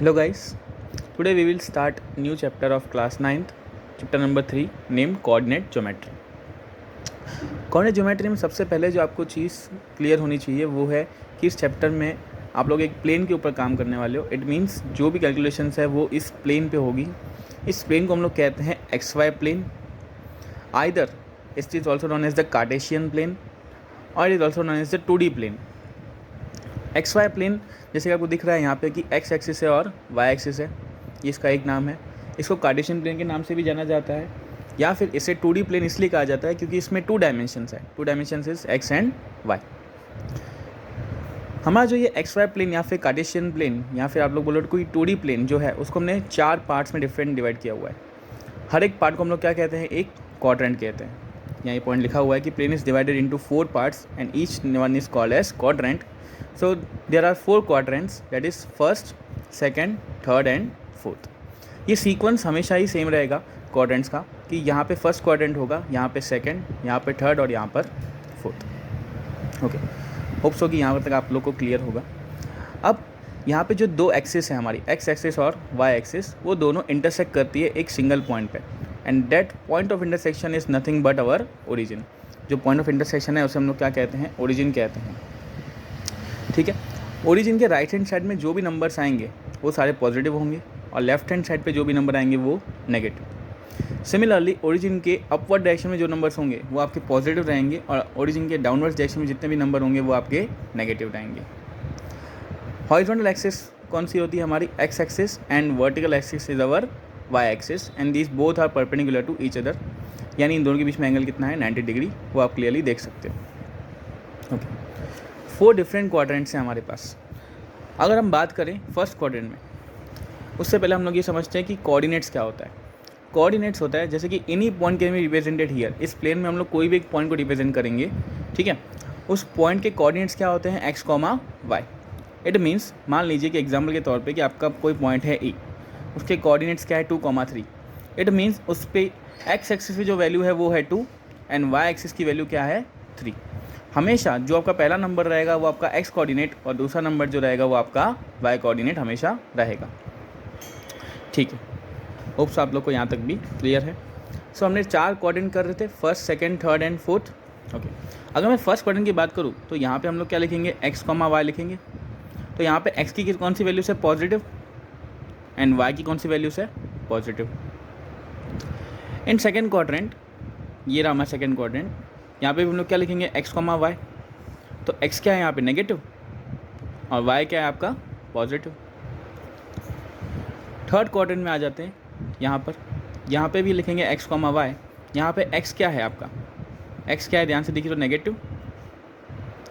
Hello guys, today we will start new chapter of class 9th, chapter number 3 named coordinate geometry. Coordinate geometry में सबसे पहले जो आपको चीज़ clear होनी चाहिए वो है कि इस चैप्टर में आप लोग एक प्लेन के ऊपर काम करने वाले हो. इट मीन्स जो भी कैलकुलेशंस है वो इस प्लेन पे होगी. इस प्लेन को हम लोग कहते हैं X Y plane. Either it is also known as the Cartesian plane और it is also known as the 2D plane. X Y plane जैसे कि आपको दिख रहा है यहाँ पे कि एक्स एक्सिस है और वाई एक्सिस है, ये इसका एक नाम है. इसको कार्टेशियन प्लेन के नाम से भी जाना जाता है या फिर इसे 2D प्लेन इसलिए कहा जाता है क्योंकि इसमें 2 डायमेंशंस है. 2 dimensions is x and y. हमारा जो ये एक्स वाई प्लेन या फिर कार्टेशियन प्लेन या फिर आप लोग बोलो कोई 2D प्लेन जो है उसको हमने 4 पार्ट्स में डिफरेंट डिवाइड किया हुआ है. हर एक पार्ट को हम लोग क्या कहते हैं, एक क्वाड्रेंट कहते हैं. यहाँ ये पॉइंट लिखा हुआ है कि plane is divided into 4 parts and each one is called as quadrant. So there are 4 quadrants, that is first, second, third and fourth. ये सीक्वेंस हमेशा ही सेम रहेगा क्वाड्रेंट्स का कि यहाँ पे फर्स्ट क्वाड्रेंट होगा, यहाँ पे सेकंड, यहाँ पे थर्ड और यहाँ पर फोर्थ. ओके, होप्स हो कि यहाँ तक आप लोग को क्लियर होगा. अब यहाँ पे जो दो एक्सिस है हमारी एक्स एक्सिस और वाई एक्सिस, वो दोनों इंटरसेक्ट करती है एक सिंगल पॉइंट पे and that point of intersection is nothing but our origin. जो पॉइंट ऑफ इंटरसेक्शन है उसे हम लोग क्या कहते हैं, ओरिजिन कहते हैं. ठीक है, ओरिजिन के राइट हैंड साइड में जो भी नंबर्स आएंगे वो सारे पॉजिटिव होंगे और लेफ्ट हैंड साइड पे जो भी नंबर आएंगे वो नेगेटिव. सिमिलरली ओरिजिन के अपवर्ड डायरेक्शन में जो नंबर्स होंगे वो आपके पॉजिटिव रहेंगे और ओरिजिन के डाउनवर्ड डायरेक्शन में जितने भी नंबर होंगे वो आपके नेगेटिव रहेंगे. हॉरिजॉन्टल एक्सिस कौन सी होती है हमारी, x axis and vertical axis is our y axis and these both are perpendicular to each other. यानी इन दोनों के बीच में एंगल कितना है, 90 डिग्री, वो आप क्लियरली देख सकते हो. ओके, 4 डिफरेंट क्वाड्रेंट्स हैं हमारे पास. अगर हम बात करें फर्स्ट क्वाड्रेंट में, उससे पहले हम लोग ये समझते हैं कि कोऑर्डिनेट्स क्या होता है. कोऑर्डिनेट्स होता है जैसे कि any point can be represented here. इस प्लेन में हम लोग कोई भी एक पॉइंट को रिप्रेजेंट करेंगे, ठीक है. उस पॉइंट के कोऑर्डिनेट्स क्या होते हैं, x comma y. It means मान लीजिए कि एग्जाम्पल के तौर पे कि आपका कोई पॉइंट है ए, उसके कोऑर्डिनेट्स क्या है 2,3. इट मीन्स उस पर एक्स एक्सिस की जो वैल्यू है वो है 2 एंड वाई एक्सिस की वैल्यू क्या है 3. हमेशा जो आपका पहला नंबर रहेगा वो आपका एक्स कोऑर्डिनेट और दूसरा नंबर जो रहेगा वो आपका वाई कोऑर्डिनेट हमेशा रहेगा. ठीक है, होप्स आप लोग को यहाँ तक भी क्लियर है. सो हमने 4 कोऑर्डिनेट कर रहे थे, first, second, third and fourth. Okay, अगर मैं फर्स्ट कोऑर्डिनेट की बात करूँ तो यहाँ पे हम लोग क्या लिखेंगे, एक्स कॉमा वाई लिखेंगे. तो यहाँ पे एक्स की कौन सी वैल्यू से पॉजिटिव एंड वाई की कौन सी वैल्यू से पॉजिटिव. इन सेकेंड क्वाड्रेंट, ये रहा हमारा सेकेंड क्वाड्रेंट, यहाँ पे भी हम लोग क्या लिखेंगे, एक्स कॉमा वाई. तो एक्स क्या है यहाँ पे नेगेटिव और वाई क्या है आपका पॉजिटिव. थर्ड क्वाड्रेंट में आ जाते हैं, यहाँ पे भी लिखेंगे एक्स कॉमा वाई. यहाँ पे एक्स क्या है आपका, एक्स क्या है ध्यान से देखिए तो नेगेटिव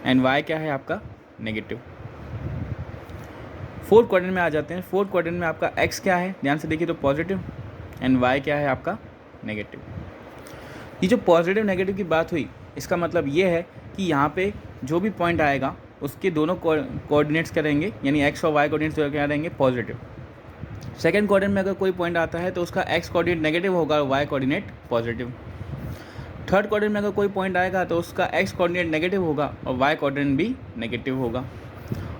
एंड वाई क्या है आपका नेगेटिव. फोर्थ क्वाड्रेंट में आ जाते हैं, फोर्थ क्वाड्रेंट में आपका एक्स क्या है ध्यान से देखिए तो पॉजिटिव एंड वाई क्या है आपका नेगेटिव. ये जो पॉजिटिव नेगेटिव की बात हुई, इसका मतलब ये है कि यहाँ पे जो भी पॉइंट आएगा उसके दोनों कोऑर्डिनेट्स क्या रहेंगे, यानी एक्स और वाई कोऑर्डिनेट्स क्या रहेंगे, पॉजिटिव. सेकंड क्वाड्रेंट में अगर कोई पॉइंट आता है तो उसका एक्स कोऑर्डिनेट नेगेटिव होगा और y coordinate positive. Third quadrant में अगर कोई पॉइंट आएगा तो उसका एक्स कोऑर्डिनेट नेगेटिव होगा और वाई कोऑर्डिनेट भी नेगेटिव होगा.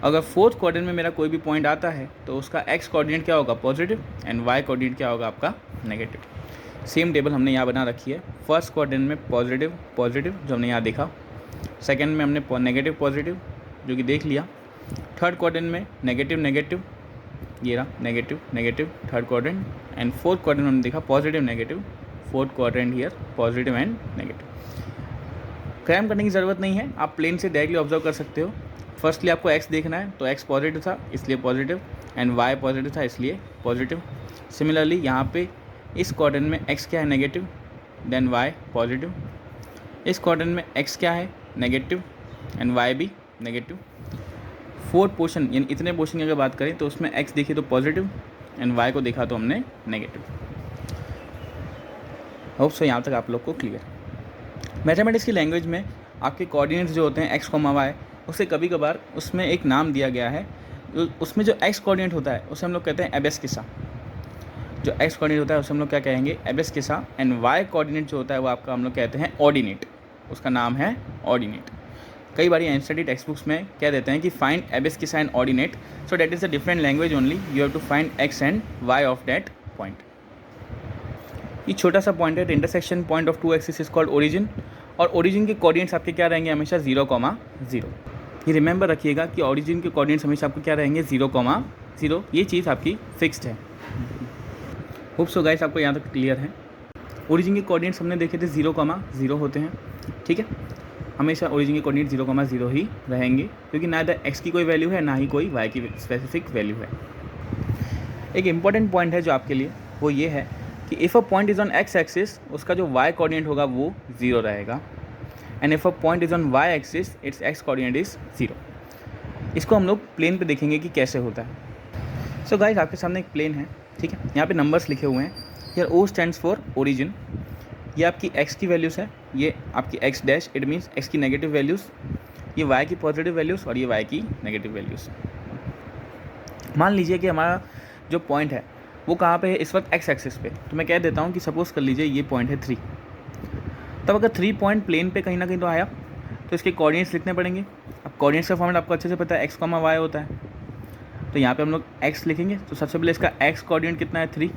अगर फोर्थ क्वाड्रेंट में मेरा कोई भी पॉइंट आता है तो उसका एक्स कोऑर्डिनेट क्या होगा, पॉजिटिव एंड वाई कोऑर्डिनेट क्या होगा आपका नेगेटिव. सेम टेबल हमने यहाँ बना रखी है. फर्स्ट क्वाड्रेंट में पॉजिटिव पॉजिटिव जो हमने यहाँ देखा, सेकंड में हमने नेगेटिव पॉजिटिव जो कि देख लिया, थर्ड क्वाड्रेंट में नेगेटिव नेगेटिव, ये रहा negative negative third quadrant, and fourth quadrant में हमने देखा positive negative, fourth quadrant here positive and negative. Cram करने की ज़रूरत नहीं है, आप प्लेन से डायरेक्टली ऑब्जर्व कर सकते हो. फर्स्टली आपको एक्स देखना है तो एक्स पॉजिटिव था इसलिए पॉजिटिव एंड वाई पॉजिटिव था इसलिए पॉजिटिव. सिमिलरली यहाँ पे इस क्वाड्रेंट में एक्स क्या है नेगेटिव देन वाई पॉजिटिव. इस क्वाड्रेंट में एक्स क्या है नेगेटिव एंड वाई भी नेगेटिव. फोर्थ पोर्शन यानी इतने पोर्शन की अगर बात करें तो उसमें एक्स देखिए तो पॉजिटिव एंड वाई को देखा तो हमने नेगेटिव. होप सो यहाँ तक आप लोग को क्लियर. मैथमेटिक्स की लैंग्वेज में आपके कोऑर्डिनेट्स जो होते हैं एक्स कॉमा वाई, उसे कभी कभार उसमें एक नाम दिया गया है. उसमें जो एक्स कोऑर्डिनेट होता है उसे हम लोग कहते हैं एबेस्किसा. जो एक्स कोऑर्डिनेट होता है उसे हम लोग क्या कहेंगे, एबेस्किसा. एंड वाई कोऑर्डिनेट जो होता है वो आपका हम लोग कहते हैं ऑर्डिनेट, उसका नाम है ऑर्डिनेट. कई बार एनसीईआरटी टेक्स्ट बुक्स में कह देते हैं कि फाइंड एबिस की साइन ordinate, so that is a different language only, you have to find x and y of that point. ये छोटा सा पॉइंट है, the intersection point of two axis is called origin, और ओरिजिन के coordinates आपके क्या रहेंगे हमेशा 0,0। ये रिमेंबर रखिएगा कि ओरिजिन के कोऑर्डिनेट्स हमेशा आपको क्या रहेंगे 0,0, ये चीज़ आपकी फिक्स्ड है। होप सो गाइस आपको यहाँ तक क्लियर है। ओरिजिन के कोऑर्डिनेट्स हमने देखे थे 0,0 होते हैं, ठीक है, हमेशा ओरिजिन के कोऑर्डिनेट 0,0 ही रहेंगे, क्योंकि ना तो एक्स की कोई वैल्यू है ना ही कोई वाई की स्पेसिफिक वैल्यू है। एक इंपॉर्टेंट पॉइंट है जो आपके लिए, वो ये है कि if a point is on x axis, उसका जो वाई कोऑर्डिनेट होगा वो 0 रहेगा, and if a point is on y axis its x coordinate is 0। इसको हम लोग प्लेन पे देखेंगे कि कैसे होता है। सो गाइस आपके सामने एक प्लेन है, ठीक है, यहाँ पे नंबर्स लिखे हुए हैं। Here O stands for origin, ये आपकी x की वैल्यूज़ है, ये आपकी x dash, it means x की नेगेटिव वैल्यूज़, ये y की पॉजिटिव वैल्यूज़ और ये y की नेगेटिव वैल्यूज़। मान लीजिए कि हमारा जो पॉइंट है वो कहाँ पे है इस वक्त x एक्सिस पे, तो मैं कह देता हूँ कि सपोज़ कर लीजिए ये पॉइंट है 3। तब अगर 3 पॉइंट प्लेन पे कहीं ना कहीं तो आया तो इसके कोऑर्डिनेट्स लिखने पड़ेंगे। अब कोऑर्डिनेट्स का फॉर्मेट आपको अच्छे से पता है, x, y होता है, तो यहाँ पे हम लोग x लिखेंगे। तो सबसे पहले इसका x कोऑर्डिनेट कितना है 3,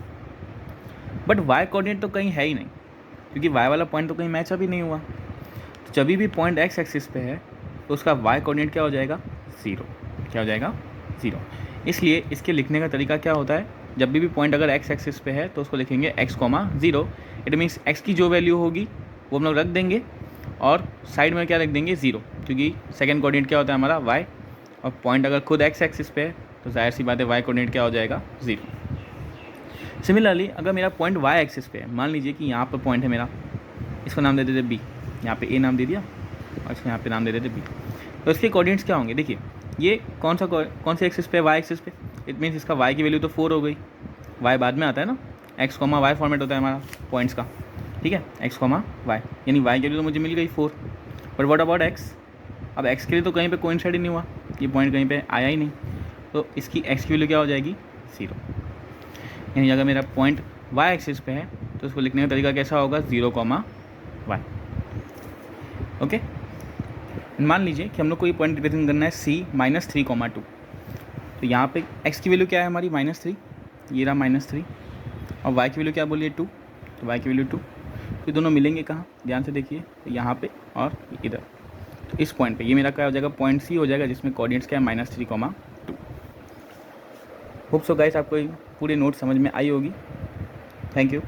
बट y कोऑर्डिनेट तो कहीं है ही नहीं, क्योंकि y वाला पॉइंट तो कहीं मैच अप ही नहीं हुआ। तो जब भी पॉइंट x एक्सिस पे है तो उसका y कोऑर्डिनेट क्या हो जाएगा 0, क्या हो जाएगा 0। इसलिए इसके लिखने का तरीका क्या होता है, जब भी पॉइंट अगर x एक्सिस पे है तो उसको लिखेंगे x, 0। इट मीन्स x की जो वैल्यू होगी वो हम लोग रख देंगे और साइड में क्या रख देंगे 0, क्योंकि सेकंड कोऑर्डिनेट क्या होता है हमारा y, और पॉइंट अगर खुद x एक्सिस पे है तो जाहिर सी बात है y कोऑर्डिनेट क्या हो जाएगा 0। सिमिलरली अगर मेरा पॉइंट y एक्सिस पे है, मान लीजिए कि यहाँ पर पॉइंट है मेरा, इसको नाम दे देते b, यहाँ पे a नाम दे दिया और इसको यहाँ पे नाम दे देते b, तो इसके कोऑर्डिनेट्स क्या होंगे, देखिए ये कौन सी एक्सिस पे है, y एक्सिस पे, इट मीन्स इसका y की वैल्यू तो 4 हो गई, y बाद में आता है ना, x, y फॉर्मेट होता है हमारा पॉइंट्स का, ठीक है, x, y, यानी y की वैल्यू तो मुझे मिल गई 4, बट व्हाट अबाउट x, अब x के लिए तो कहीं पे कोइंसाइड ही नहीं हुआ, ये पॉइंट कहीं पे आया ही नहीं, तो इसकी x की वैल्यू क्या हो जाएगी 0। यानी अगर मेरा पॉइंट y एक्सिस पे है तो उसको लिखने का तरीका कैसा होगा 0,y। ओके, मान लीजिए कि हम लोग को ये पॉइंट रिप्रेजेंट करना है c -3,2, तो यहाँ पे x की वैल्यू क्या है हमारी -3, ये रहा -3, और y की वैल्यू क्या बोलिए 2, तो y की वैल्यू 2, तो ये दोनों मिलेंगे कहाँ, ध्यान से देखिए, तो यहाँ पे और इधर, तो इस पॉइंट पे ये मेरा क्या हो जाएगा, पॉइंट C हो जाएगा, जिसमें कोऑर्डिनेट्स क्या है -3,2। होप सो गाइस आपको पूरी नोट समझ में आई होगी। Thank you.